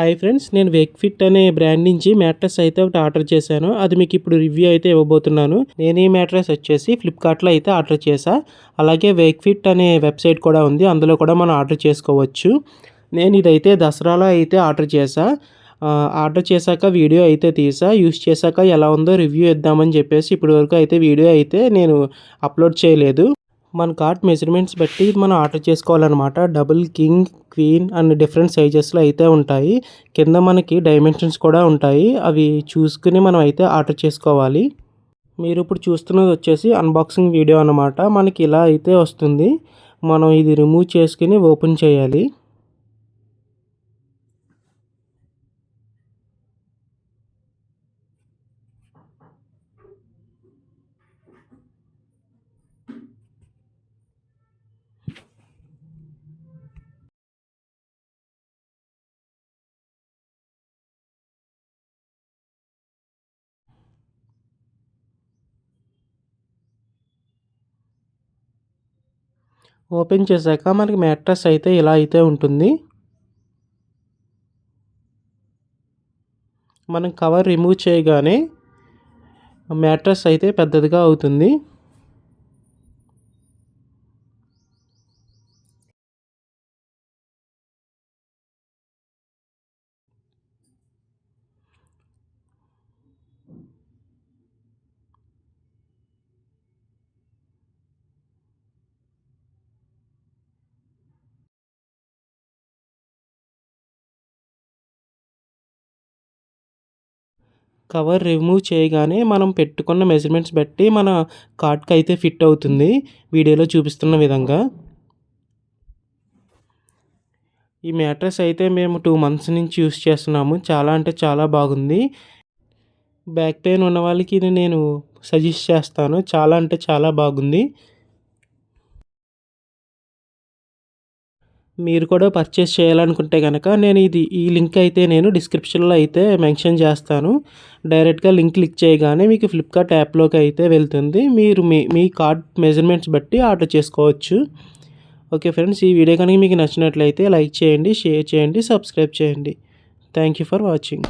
Hi friends, నేను వేక్ఫిట్ అనే brand నుంచి మ్యాట్రెస్ అయితే ఒకటి ఆర్డర్ చేశాను. అది మీకు ఇప్పుడు రివ్యూ అయితే ఇవ్వబోతున్నాను. నేను ఈ మ్యాట్రెస్ వచ్చేసి ఫ్లిప్కార్ట్లో అయితే ఆర్డర్ చేశా. అలాగే వేక్ఫిట్ అనే వెబ్సైట్ కూడా ఉంది, అందులో కూడా మనం ఆర్డర్ చేసుకోవచ్చు. నేను ఇదైతే దసరాలో అయితే ఆర్డర్ చేశా. ఆర్డర్ చేశాక వీడియో అయితే తీసా. యూస్ చేశాక ఎలా ఉందో రివ్యూ ఇద్దామని చెప్పేసి ఇప్పటివరకు అయితే వీడియో అయితే నేను అప్లోడ్ చేయలేదు. మన కార్ట్ మెజర్మెంట్స్ బట్టి మనం ఆర్డర్ చేసుకోవాలన్నమాట. Double, king, queen and different సైజెస్లో అయితే ఉంటాయి. కింద మనకి డైమెన్షన్స్ కూడా ఉంటాయి. అవి చూసుకుని మనం అయితే ఆర్డర్ చేసుకోవాలి. మీరు ఇప్పుడు చూస్తున్నది వచ్చేసి అన్బాక్సింగ్ వీడియో అన్నమాట. మనకి ఇలా అయితే వస్తుంది. మనం ఇది రిమూవ్ చేసుకుని ఓపెన్ చేయాలి. ఓపెన్ చేశాక మనకి మ్యాట్రెస్ అయితే ఇలా అయితే ఉంటుంది. మనం కవర్ రిమూవ్ చేయగానే మ్యాట్రెస్ అయితే పెద్దదిగా అవుతుంది. కవర్ రిమూవ్ చేయగానే మనం పెట్టుకున్న మెజర్మెంట్స్ బట్టి మన కార్ట్కి అయితే ఫిట్ అవుతుంది, వీడియోలో చూపిస్తున్న విధంగా. ఈ మ్యాట్రెస్ అయితే మేము 2 మంత్స్ నుంచి యూస్ చేస్తున్నాము. చాలా అంటే చాలా బాగుంది. బ్యాక్ పెయిన్ ఉన్న వాళ్ళకి ఇది నేను సజెస్ట్ చేస్తాను. చాలా అంటే చాలా బాగుంది. మీరు కూడా పర్చేస్ చేయాలనుకుంటే కనుక ఈ లింక్ అయితే నేను డిస్క్రిప్షన్లో అయితే మెన్షన్ చేస్తాను. డైరెక్ట్గా లింక్ క్లిక్ చేయగానే మీకు ఫ్లిప్కార్ట్ యాప్లోకి అయితే వెళ్తుంది. మీరు మీ కార్ట్ మెజర్మెంట్స్ బట్టి ఆర్డర్ చేసుకోవచ్చు. ఓకే ఫ్రెండ్స్, ఈ వీడియో కనుక మీకు నచ్చినట్లయితే లైక్ చేయండి, షేర్ చేయండి, సబ్స్క్రైబ్ చేయండి. Thank you for watching.